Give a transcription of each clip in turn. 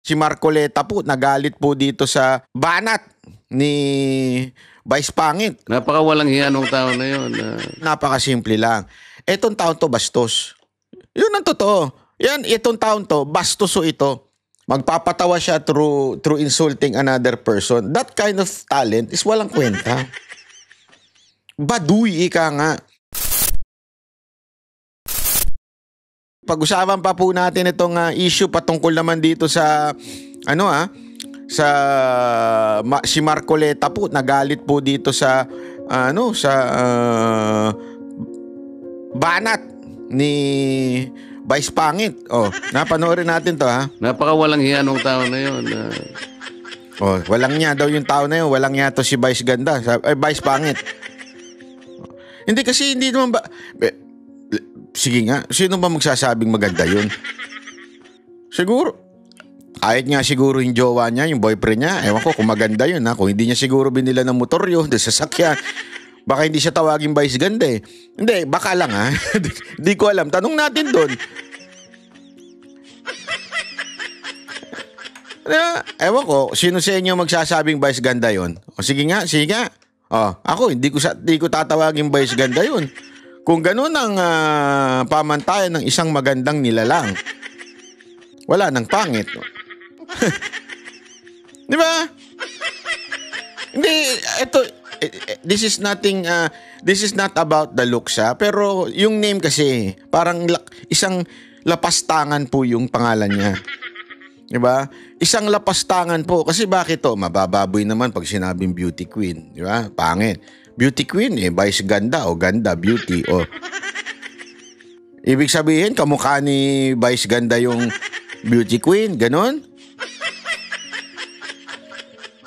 si Marcoleta po nagalit po dito sa banat ni Vice Pangit. Napakawalang hiya nung tao na yun. Napakasimple lang. Etong taon to bastos. Yun ang totoo. Itong taon to, bastoso ito. Magpapatawa siya through insulting another person. That kind of talent is walang kwenta. Baduy ika nga. Pag-usapan pa po natin itong issue patungkol naman dito sa si Marcoleta po nagalit po dito sa banat ni Vice Pangit. Napanoorin natin to ha. Napakawalang hiya nung tao na yun. Walang niya daw yung tao na yun. Walang niya to si Vice Ganda. Vice Pangit. Hindi kasi hindi naman ba... Sige nga, sino ba magsasabing maganda yun? Siguro. Kahit nga siguro yung jowa niya, yung boyfriend niya. Ewan ko kung maganda yun ha. Kung hindi niya siguro binila ng motor yun, sasakyan. Baka hindi siya tawaging Vice Ganda eh. Hindi, baka lang ha. Di ko alam. Tanong natin doon. Ewan ko, sino sa inyo magsasabing Vice Ganda yun? Sige nga. Ako, hindi ko tatawaging Vice Ganda yun. Kung ganun ang pamantayan ng isang magandang nilalang, wala nang pangit. Di ba? Hindi, this is not about the looks pero yung name kasi, parang isang lapastangan po yung pangalan niya. Di ba? Isang lapastangan po. Kasi bakit to? Mabababoy naman pag sinabing beauty queen. Di ba? Pangit. Beauty queen Vice Ganda o Ganda Beauty ibig sabihin kamukha ni Vice Ganda yung beauty queen, ganon?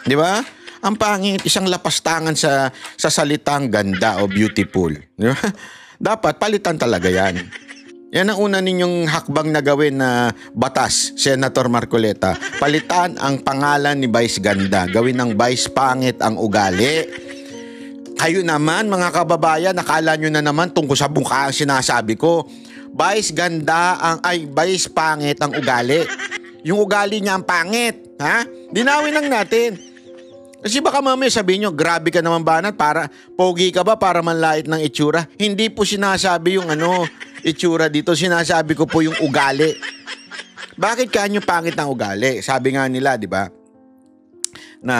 Di ba? Ang pangit, isang lapastangan sa salitang ganda o beautiful. Di ba? Dapat palitan talaga yan. Yan ang una ninyong hakbang na gawin na batas, Senator Marcoleta. Palitan ang pangalan ni Vice Ganda. Gawin ng Vice Pangit ang ugali. Kayo naman, mga kababayan, nakala nyo na naman tungkol sa mukha ang sinasabi ko. Vice Ganda Vice Pangit ang ugali. Yung ugali niya ang pangit. Ha? Dinawin lang natin. Kasi baka mamaya sabihin nyo, grabe ka naman banat, para pogi ka ba para manlait ng itsura? Hindi po sinasabi yung itsura dito. Sinasabi ko po yung ugali. Bakit kanyo pangit ang ugali? Sabi nga nila, di ba? Na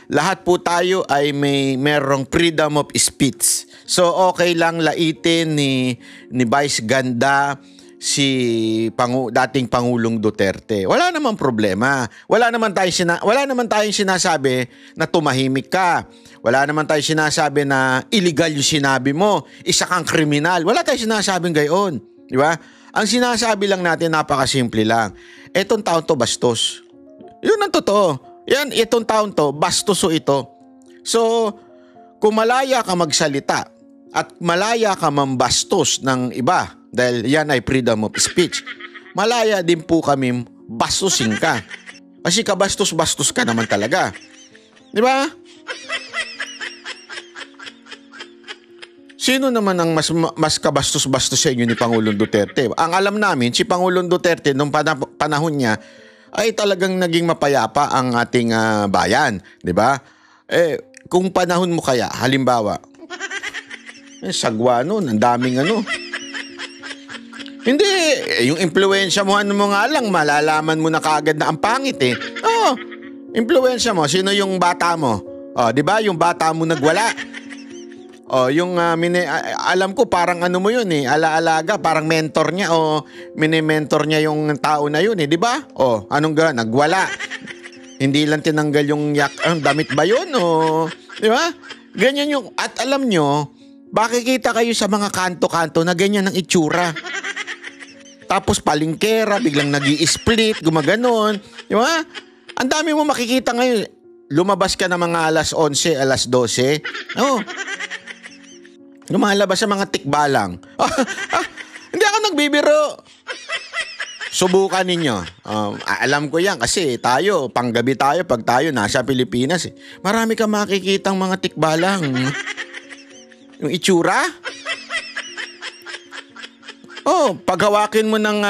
lahat po tayo ay merong freedom of speech. So okay lang laitin ni Vice Ganda si dating Pangulong Duterte. Wala namang problema. Wala naman tayong sinasabi na tumahimik ka. Wala naman tayong sinasabi na illegal yung sinabi mo. Isa kang kriminal. Wala tayong sinasabing gayon. Di ba? Ang sinasabi lang natin napakasimple lang. Etong taon to bastos. Yun ang totoo. Itong taon to, bastoso ito. So, kung malaya ka magsalita at malaya ka mambastos ng iba, dahil yan ay freedom of speech, malaya din po kami bastusin ka. Kasi kabastos-bastos ka naman talaga. Di ba? Sino naman ang mas kabastos-bastos sa inyo ni Pangulong Duterte? Ang alam namin, si Pangulong Duterte, nung panahon niya, ay talagang naging mapayapa ang ating bayan, 'di ba? Kung panahon mo kaya, halimbawa, sagwa noon, ang daming Hindi, yung impluwensya mo nga lang, malalaman mo na kaagad na ang pangit eh. Impluwensya mo, sino yung bata mo? 'Di ba? Yung bata mo nagwala. Alam ko parang mo yun alaalaga, parang mentor niya mini-mentor niya yung tao na yun di ba? Anong nagwala. Hindi lang tinanggal yung damit ba yun di ba? Ganyan yung, at alam nyo, makikita kayo sa mga kanto-kanto na ganyan ang itsura. Tapos palingkera, biglang nag-i-split, gumaganon, di ba? Ang dami mo makikita ngayon. Lumabas ka na mga alas 11, alas 12. Lumalabas sa mga tikbalang. Hindi ako nagbibiro. Subukan ninyo. Alam ko yan kasi tayo, panggabi tayo pag tayo nasa Pilipinas. Marami kang makikitang mga tikbalang. Yung itsura. paghawakin mo ng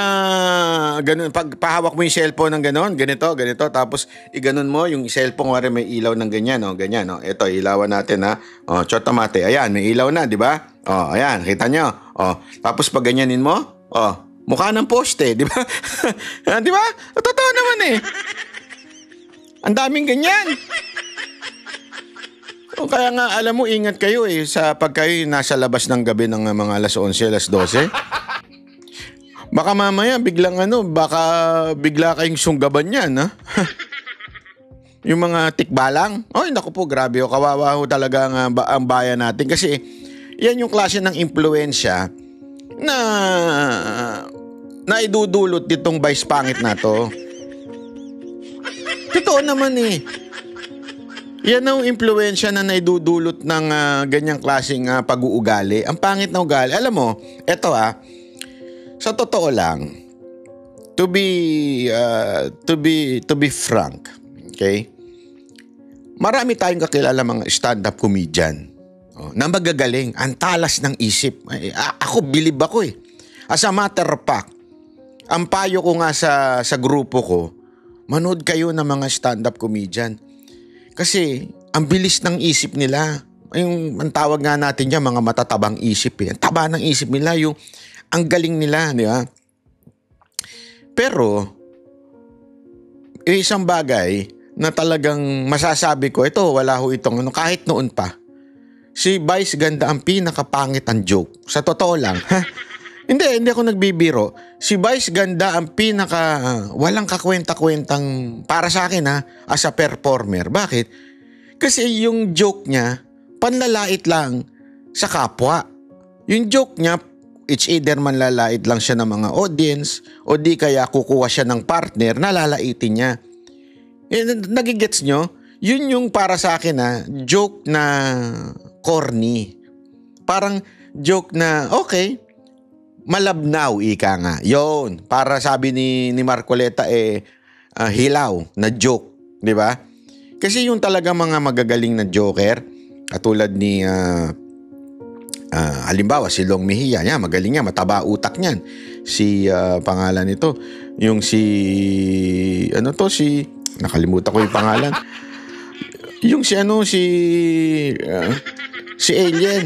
ganun, pagpahawak mo yung cellphone ng ganun, ganito, tapos iganon mo yung cellphone, wari may ilaw ng ganyan, ganyan, Ito, ilawan natin, ha. Chotomate, ayan, may ilaw na, di ba? Ayan, kita nyo. Tapos pag ganyanin mo, mukha ng poste, di ba? Di ba? Totoo naman eh. Ang daming ganyan. Kaya nga, alam mo, ingat kayo sa pag kayo nasa labas ng gabi ng mga alas 11, alas 12. Baka mamaya biglang baka bigla kayong sunggaban yan, ha? Yung mga tikbalang. Naku po, grabe. Kawawa ho talaga ang bayan natin. Kasi yan yung klase ng impluensya na idudulot ditong vice pangit na to. Totoo naman eh. Yan ang impluensya na naidudulot ng ganyang klaseng pag-uugali. Ang pangit na ugali. Alam mo, eto sa totoo lang, to be frank, okay? Marami tayong kakilala mga stand-up comedian na magagaling, ang talas ng isip. Ako, bilib ako eh. As a matter of fact, ang payo ko nga sa grupo ko, manood kayo ng mga stand-up comedian. Kasi ang bilis ng isip nila. Ang tawag nga natin dyan, mga matatabang isip eh. Ang taba ng isip nila, ang galing nila, di ba? Pero, isang bagay na talagang masasabi ko, ito, wala ho itong kahit noon pa. Si Vice Ganda ang pinakapangit ang joke. Sa totoo lang, ha? Hindi ako nagbibiro. Si Vice Ganda ang walang kakwenta-kwentang para sa akin as a performer. Bakit? Kasi yung joke niya, panlalait lang sa kapwa. Yung joke niya, it's either manlalait lang siya ng mga audience o di kaya kukuha siya ng partner na lalaitin niya. Nagigets nyo? Yun yung para sa akin joke na corny. Parang joke na, okay, malabnaw, ika nga. Yun, para sabi ni Marcoleta hilaw na joke, di ba? Kasi yung talaga mga magagaling na joker, katulad ni halimbawa si Long Mejia, magaling niya, mataba utak niyan. Si pangalan nito, yung si nakalimutan ko yung pangalan. Yung si Alien.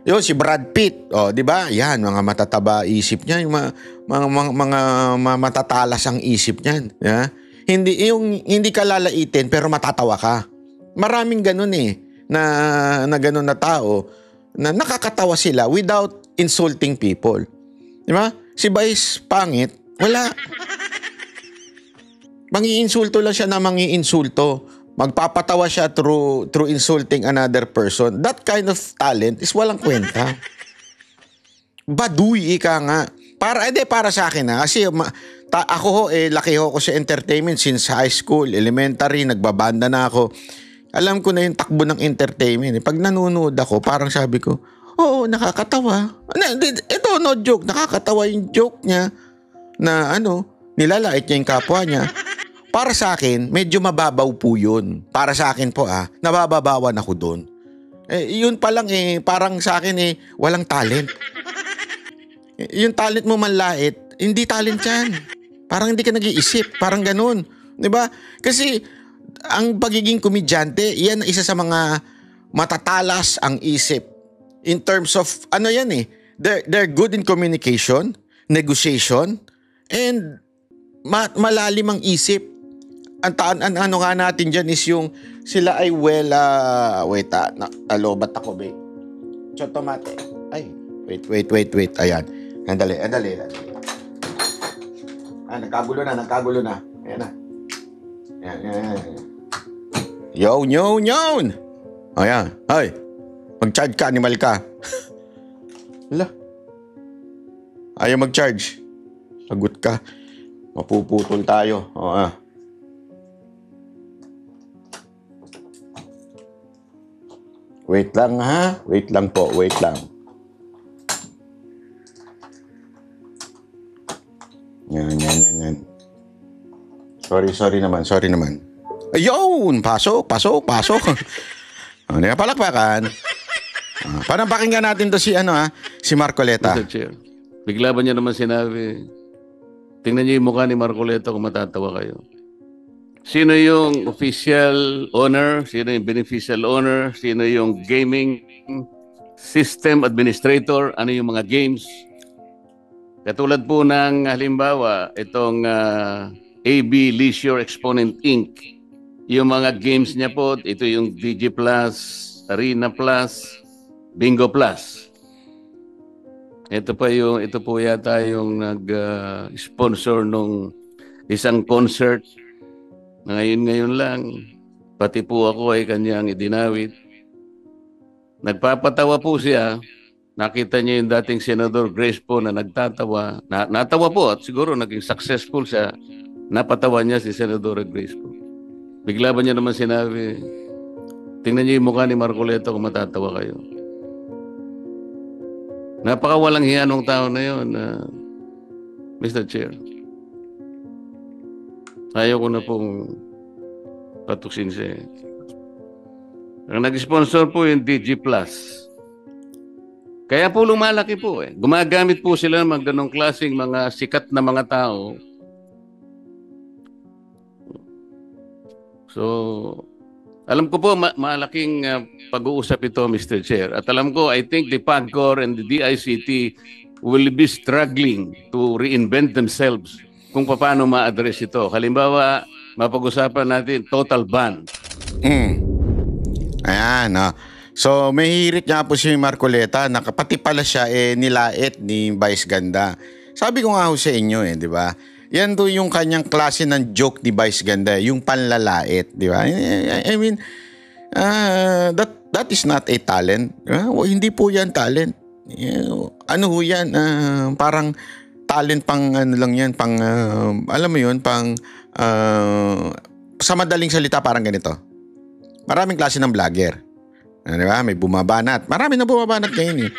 Yun, si Brad Pitt. Di ba? Yan, mga matataba isip niya, yung mga matatalas ang isip niyan. Yeah? Hindi ka lalaitin pero matatawa ka. Maraming ganun na ganun na tao na nakakatawa sila without insulting people. Di ba? Si Vice pangit, wala. Mangiinsulto lang siya na mangiinsulto. Magpapatawa siya through insulting another person. That kind of talent is walang kwenta. Baduy, ika nga. Para sa akin kasi ako laki ho ko sa entertainment since high school, elementary, nagbabanda na ako. Alam ko na yung takbo ng entertainment. Pag nanonood ako, parang sabi ko, oo, nakakatawa. Ito, no joke. Nakakatawa yung joke niya na nilalait niya yung kapwa niya. Para sa akin, medyo mababaw po yun. Para sa akin po nabababawan ako doon. Yun pa lang parang sa akin walang talent. Yung talent mo manlait, hindi talent yan. Parang hindi ka nag-iisip, parang ganun. 'Di ba? Kasi ang pagiging komedyante, yan isa sa mga matatalas ang isip. In terms of they're good in communication, negotiation, and malalim ang isip. Ang nga natin dyan is yung sila ay nalobat ako, babe. Chotomate. Ay, wait. Ayan. Andali. Nagkagulo na. Ayan na. Ayan. Yon. Ayan. Ay, mag-charge ka, animal ka. Hala. Ayaw mag-charge. Sagot ka. Mapuputol tayo. Wait lang ha. Wait lang. Yan. Sorry naman. Ayun! Pasok. Palakpakan. Parang pakinggan natin to si Marcoleta. Mr. Chair. Bigla ba niya naman sinabi, tingnan niyo yung mukha ni Marcoleta kung matatawa kayo. Sino yung official owner? Sino yung beneficial owner? Sino yung gaming system administrator? Ano yung mga games? Katulad po ng halimbawa, itong AB Leisure Exponent Inc. Yung mga games niya po, ito yung DG Plus, Arena Plus, Bingo Plus. Ito po yata yung nag-sponsor nung isang concert na ngayon lang. Pati po ako ay kanyang idinawit. Nagpapatawa po siya. Nakita niya yung dating Senador Grace po na nagtatawa. Natawa po at siguro naging successful siya. Napatawa niya si Senador Grace po. Bigla ba niya naman sinabi, tingnan niyo yung mukha ni Marcoleta kung matatawa kayo. Napakawalang hiya nung tao na yun, Mr. Chair. Ayaw ko na pong patuksin siya. Ang nag-sponsor po yung DG Plus. Kaya po lumalaki po eh. Gumagamit po sila ng ganong klaseng mga sikat na mga tao. So, alam ko po malaking pag-uusap ito, Mr. Chair. At alam ko, I think the PAGCOR and the DICT will be struggling to reinvent themselves kung paano ma-address ito. Halimbawa, mapag-usapan natin total ban. Ayan, no. So, may hirit nga po si Marcoleta na pati pala siya nilait ni Vice Ganda. Sabi ko nga ho sa inyo di ba? Yan to yung kanyang klase ng joke ni Vice Ganda, yung panlalait, di ba? I mean, that is not a talent. Hindi po yan talent. Ano ho yan? Parang talent pang ano lang yan, pang, alam mo yun, pang, sa madaling salita parang ganito. Maraming klase ng vlogger. Di ba? May bumabanat. Marami na bumabanat ngayon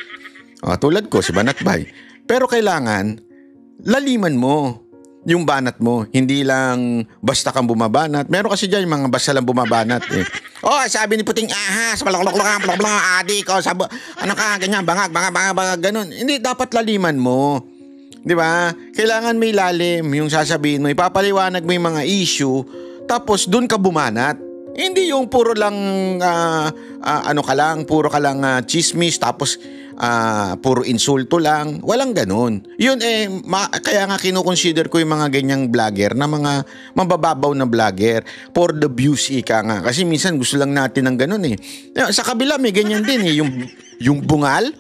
tulad ko, si Banat Bay. Pero kailangan, laliman mo yung banat mo. Hindi lang basta kang bumabanat. Meron kasi dyan yung mga basta lang bumabanat sabi ni Puting ahas, balaklok adik ko, ano ka, ganyan, bangag, ganun. Hindi, dapat laliman mo. Di ba? Kailangan may lalim yung sasabihin mo. Ipapaliwanag mo yung mga issue, tapos dun ka bumanat. Hindi yung puro lang puro ka lang chismis, tapos puro insulto lang. Walang ganun. Yun kaya nga kinukonsider ko yung mga ganyang vlogger na mga mabababaw na vlogger for the views ika nga. Kasi minsan gusto lang natin ng ganun Sa kabila may ganyan din yung bungal.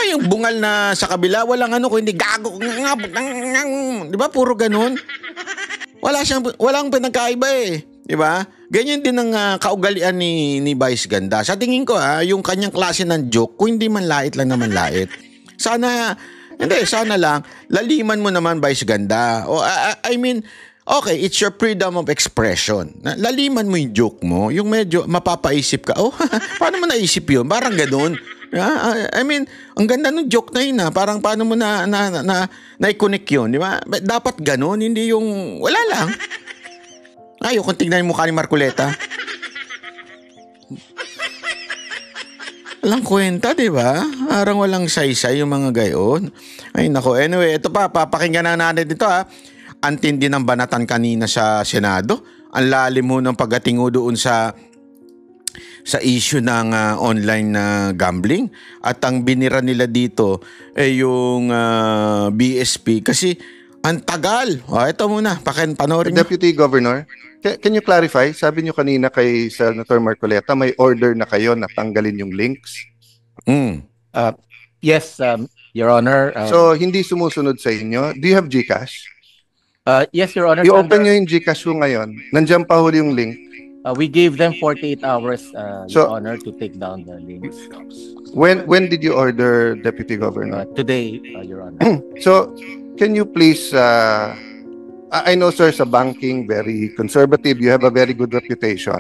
Yung bungal na sa kabila walang kundi gago. Di ba puro ganun? Walang pinagkaiba Di ba? Ganyan din ang kaugalian ni Vice Ganda. Sa tingin ko yung kanyang klase ng joke, kung hindi man lait lang naman lait. Sana lang laliman mo naman Vice Ganda. I mean, okay, it's your freedom of expression. Laliman mo yung joke mo, yung medyo mapapaisip ka. Paano mo naisip yun? Parang ganoon. I mean, ang ganda ng joke na yun parang paano mo na-connect yun, di ba? Dapat ganoon, hindi yung wala lang. Ayaw kung tignan yung mukha ni Marcoleta. Walang kwenta, di ba? Parang walang saysay yung mga gayon. Ay, nako. Anyway, ito papakinggan na natin dito Ang tindi ng banatan kanina sa Senado. Ang lalim mo ng pagdating doon sa issue ng online gambling. At ang binira nila dito yung BSP kasi ang tagal. Ito muna, panoorin nyo. Deputy Governor, can you clarify? Sabi nyo kanina kay Senator Marcoleta, may order na kayo na tanggalin yung links? Yes, Your Honor. So, hindi sumusunod sa inyo? Do you have GCash? Yes, Your Honor. I-open nyo yung GCash ko ngayon. Nandiyan pa huli yung link. We gave them 48 hours, Your Honor, to take down the links. When did you order, Deputy Governor? Today, Your Honor. So, can you please, I know, sir, sa banking, very conservative, you have a very good reputation.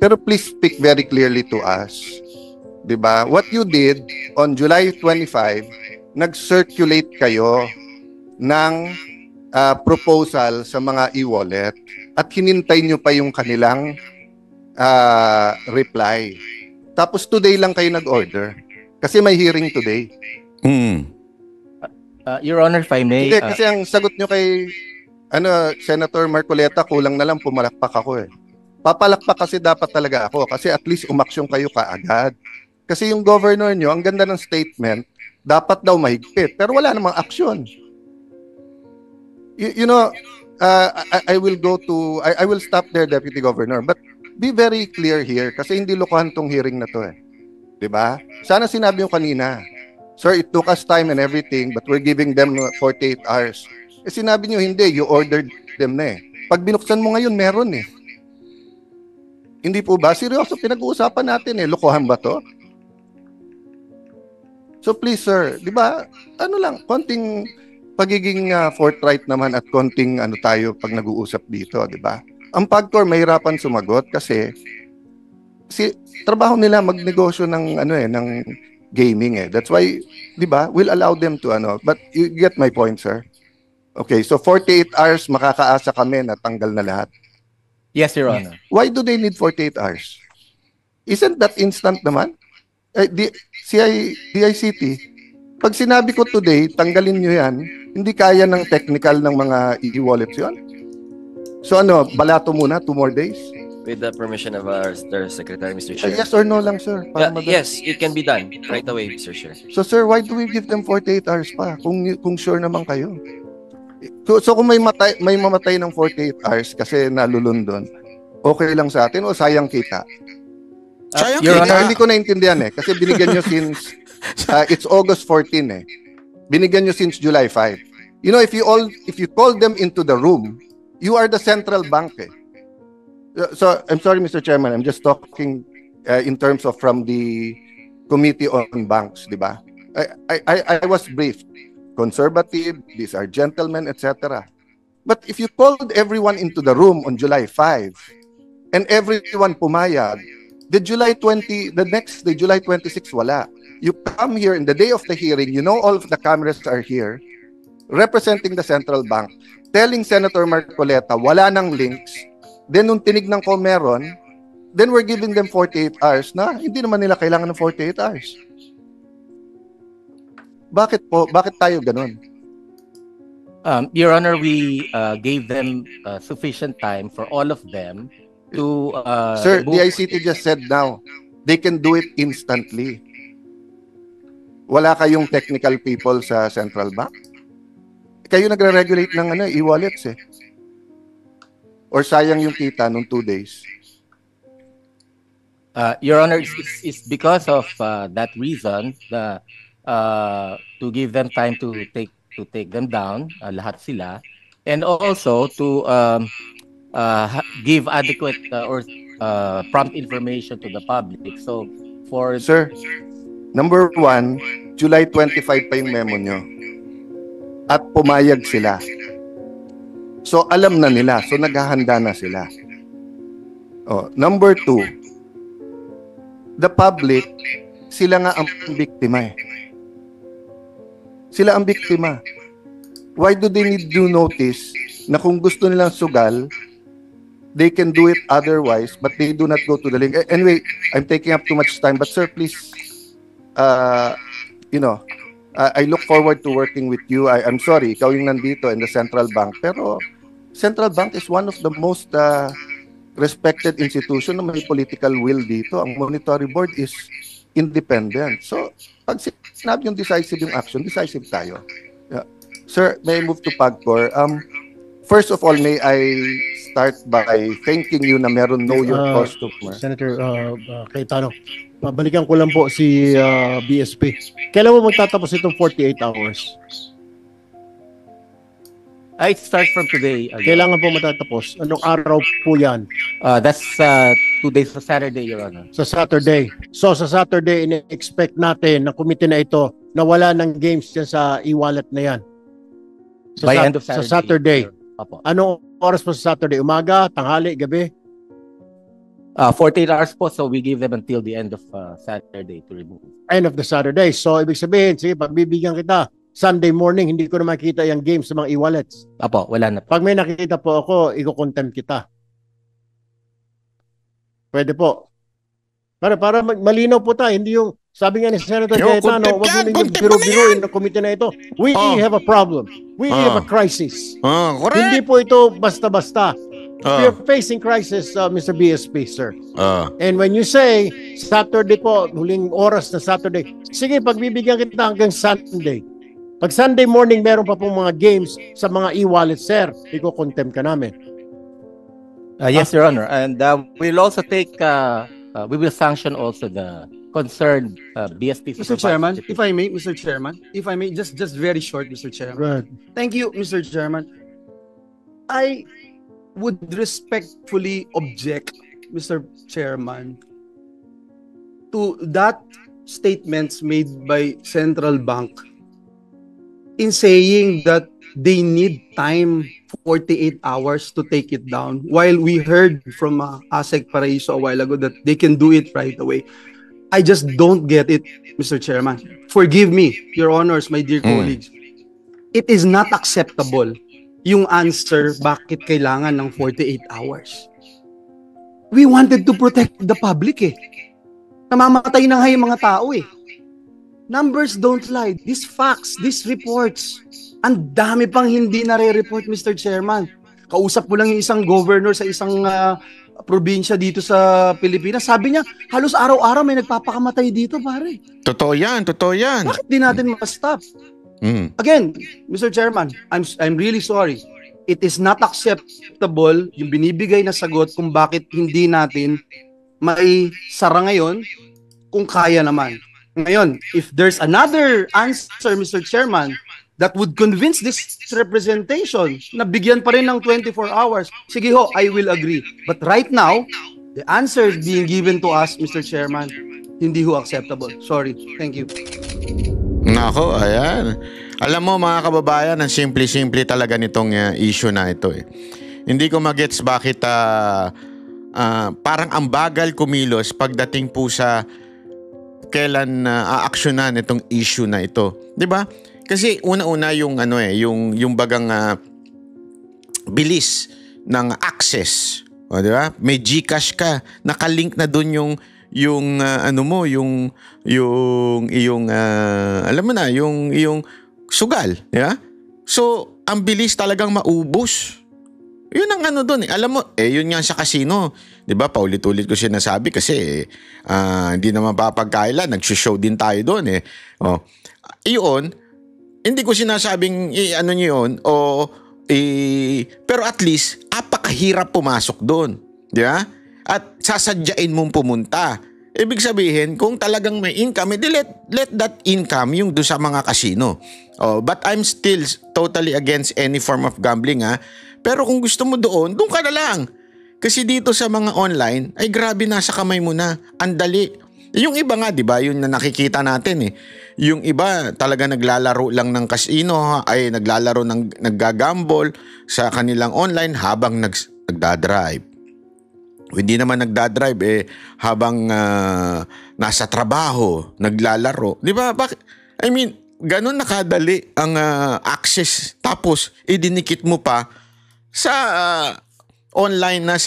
Pero please speak very clearly to us. Diba? What you did on July 25, nag-circulate kayo ng proposal sa mga e-wallet at hinintay nyo pa yung kanilang reply. Tapos today lang kayo nag-order kasi may hearing today. Your Honor, if I may, Hindi, kasi ang sagot nyo kay Senator Marcoleta, kulang na lang pumalakpak ako eh. Papalakpak kasi dapat talaga ako kasi at least umaksyon kayo kaagad. Kasi yung governor nyo, ang ganda ng statement, dapat daw mahigpit. Pero wala namang aksyon. You know, I will go to, I will stop there, Deputy Governor. But be very clear here kasi hindi lokohan tong hearing na to eh. Diba? Sana sinabi yung kanina, sir, it took us time and everything, but we're giving them 48 hours. Eh sinabi nyo, hindi, you ordered them na eh. Pag binuksan mo ngayon, meron eh. Hindi po ba? Seryoso, pinag-uusapan natin eh. Lokohan ba to? So please sir, di ba, ano lang, konting pagiging forthright naman at konting tayo pag nag-uusap dito, di ba? Ang PAGCOR mahirapan sumagot kasi trabaho nila magnegosyo ng ng gaming eh. That's why, di ba, we'll allow them to but you get my point, sir. Okay, so 48 hours makakaasa kami na tanggal na lahat. Yes, Your Honor. Why do they need 48 hours? Isn't that instant naman? DICT, pag sinabi ko today, tanggalin nyo yan, hindi kaya ng technical ng mga e-wallets yun? So balato muna, 2 more days? With the permission of our Secretary, Mr. Chair. Yes or no lang, sir? Yes, it can be done right away, Mr. Chair. So, sir, why do we give them 48 hours pa? Kung sure naman kayo. So, kung may mamatay ng 48 hours kasi nalulundon, okay lang sa atin o sayang kita? Sayang Your kita. Honor, Hindi ko naintindihan eh. Kasi binigyan nyo since, it's August 14 eh. Binigyan nyo since July 5. You know, if you call them into the room, you are the central bank eh. So, I'm sorry, Mr. Chairman, I'm just talking in terms of from the Committee on Banks, di ba? I was briefed. Conservative, these are gentlemen, etc. But if you called everyone into the room on July 5 and everyone pumayag, the next day, July 26, wala. You come here in the day of the hearing, you know all of the cameras are here, representing the central bank, telling Senator Marcoleta, wala nang links. Then nung tinignan ko meron, then we're giving them 48 hours na hindi naman nila kailangan ng 48 hours. Bakit po? Bakit tayo ganun? Your Honor, we gave them sufficient time for all of them to Sir, remove- the ICT just said now, they can do it instantly. Wala kayong technical people sa central bank? Kayo nagre-regulate ng e-wallets eh. Or sayang yung kita nung 2 days? Your Honor, it's because of that reason to give them time to take them down, lahat sila, and also to give adequate or prompt information to the public. So for Sir, number 1, July 25 pa yung memo nyo. At pumayag sila. So alam na nila. So naghahanda na sila. Number 2, the public, sila nga ang biktima eh. Sila ang biktima. Why do they need due notice na kung gusto nilang sugal, they can do it otherwise, but they do not go to the link. Anyway, I'm taking up too much time, but sir, please, I look forward to working with you. I'm sorry, ikaw yung nandito in the central bank, pero central bank is one of the most respected institution na may political will dito. Ang monetary board is independent. So, pag sinabi yung decisive yung action, decisive tayo. Yeah. Sir, may I move to PAGCOR? First of all, may I start by thanking you na meron know your customer. Senator Cayetano, babalikan ko lang po si BSP. Kailan mo magtatapos itong 48 hours? it starts from today. Kailangan po matatapos. Anong araw po yan? That's 2 days sa Saturday, Your Honor. Sa Saturday. So sa Saturday, in-expect natin na committee na ito na wala ng games dyan sa e-wallet na yan. By end of Saturday. Sa Saturday. Apo. Anong oras po sa Saturday? Umaga, tanghali, gabi? 48 hours po, so we give them until the end of Saturday to remove. End of the Saturday. So ibig sabihin, sige, pagbibigyan kita, Sunday morning, hindi ko na makita yung games sa mga e-wallets. Apo, wala na po. Pag may nakikita po ako, i-contempt kita. Pwede po. Para malinaw po tayo, hindi yung Sabi nga ni Senator Yo, Cayetano, contempt wag yan, mo ninyong contempt mo na biro-biroin ng komite na ito. We have a problem. We have a crisis. Correct. Hindi po ito basta-basta. We Oh. are facing crisis, Mr. BSP, sir. Oh. And when you say, Saturday po, huling oras na Saturday, sige, pagbibigyan kita hanggang Sunday. Pag Sunday morning, meron pa pong mga games sa mga e-wallet, sir, iko-contempt ka namin. Yes, Your Honor. And we'll also take, we will sanction also the concerned BSP. Mr. Chairman, if I may, Mr. Chairman, if I may, just very short, Mr. Chairman. Right. Thank you, Mr. Chairman. I would respectfully object, Mr. Chairman, to that statements made by Central Bank in saying that they need time, 48 hours to take it down, while we heard from ASEC Paraiso a while ago that they can do it right away. I just don't get it, Mr. Chairman. Forgive me, Your Honors, my dear colleagues. It is not acceptable yung answer bakit kailangan ng 48 hours. We wanted to protect the public eh. Namamatay na nga yung mga tao eh. Numbers don't lie. These facts, these reports, ang dami pang hindi nare-report, Mr. Chairman. Kausap mo lang yung isang governor sa isang probinsya dito sa Pilipinas. Sabi niya, halos araw-araw may nagpapakamatay dito, pare. Totoo yan, totoo yan. Bakit di natin ma-stop? Again, Mr. Chairman, I'm really sorry. It is not acceptable yung binibigay na sagot kung bakit hindi natin mai sara ngayon kung kaya naman. Ngayon, if there's another answer, Mr. Chairman, that would convince this representation na bigyan pa rin ng 24 hours, sige ho, I will agree. But right now, the answer being given to us, Mr. Chairman, hindi ho acceptable. Sorry. Thank you. Nako, ayan. Alam mo mga kababayan, ang simple-simple talaga nitong issue na ito eh. Hindi ko magets bakit parang ang bagal kumilos pagdating po sa kailan aaksyonan itong issue na ito. 'Di ba? Kasi una-una yung yung bagang bilis ng access. O, 'di ba? May GCash ka, nakalink na doon yung alam mo na, yung sugal, di ba? So, ang bilis talagang maubos. Yun ang doon eh. Alam mo, yun nga sa casino. Di ba? Paulit-ulit ko sinasabi kasi hindi naman papagkaila. Nag-show din tayo doon eh. Oh. Yun, hindi ko sinasabing nyo yun. Pero at least, apakahirap pumasok doon. Di ba? At sasadyain mong pumunta. Ibig sabihin, kung talagang may income, let that income yung doon sa mga casino. Oh, but I'm still totally against any form of gambling ha. Pero kung gusto mo doon ka na lang. Kasi dito sa mga online, ay grabe nasa kamay mo na. Andali. Yung iba nga, di ba, yun na nakikita natin eh. Yung iba talaga naglalaro lang ng casino, ay naglalaro naggagamble sa kanilang online habang nagdadrive. Hindi naman nagdadrive habang nasa trabaho, naglalaro. Di ba? I mean, ganun nakadali ang access. Tapos, idinikit mo pa sa online na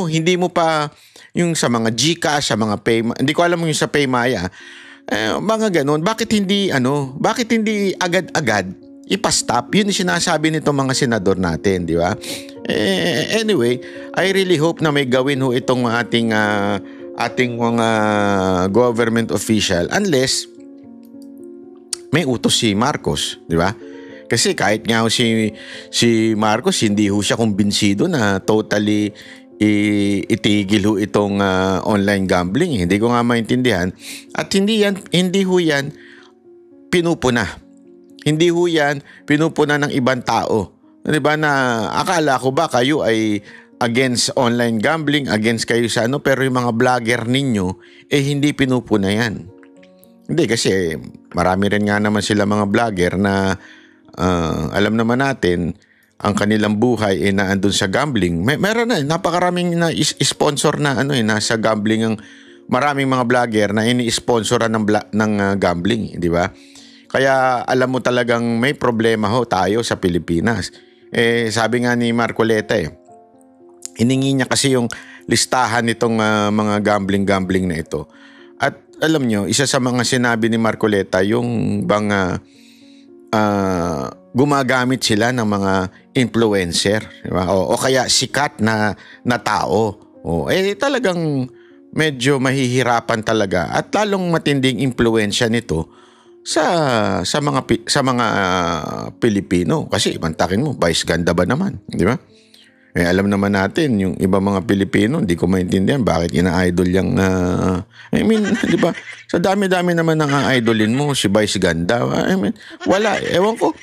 hindi mo pa yung sa mga GCash, sa mga Paymaya. Hindi ko alam yung sa Paymaya. Mga ganun. Bakit hindi agad-agad ipastop? Yun yung sinasabi nitong mga senador natin, di ba? Anyway, I really hope na may gawin ho itong ating mga government official unless may utos si Marcos, di ba? Kasi kahit nga si Marcos hindi ho siya kumbinsido na totally itigil ho itong online gambling. Hindi ko nga maintindihan. At hindi ho yan pinupuna. Hindi ho yan pinupuna ng ibang tao. Diba na akala ko ba kayo ay against online gambling, against kayo sa pero yung mga vlogger ninyo hindi pinupuna yan. Hindi kasi marami rin nga naman sila mga vlogger na alam naman natin ang kanilang buhay naandun sa gambling. Meron na napakaraming na sponsor na nasa gambling ang maraming mga vlogger na ini-sponsoran ng gambling, di ba? Kaya alam mo talagang may problema ho tayo sa Pilipinas. Sabi nga ni Marcoleta iningi niya kasi yung listahan nitong mga gambling na ito. At alam nyo, isa sa mga sinabi ni Marcoleta, yung bang gumagamit sila ng mga influencer, diba? O kaya sikat na tao. Talagang medyo mahihirapan talaga at lalong matinding impluwensya nito sa mga Pilipino, kasi ibantakin mo, vice ganda ba naman, di ba? Alam naman natin yung iba mga Pilipino, hindi ko maintindihan bakit ina-idol yung di ba? Sa dami-dami naman ng idolin mo si vice ganda. Wala, ewan ko.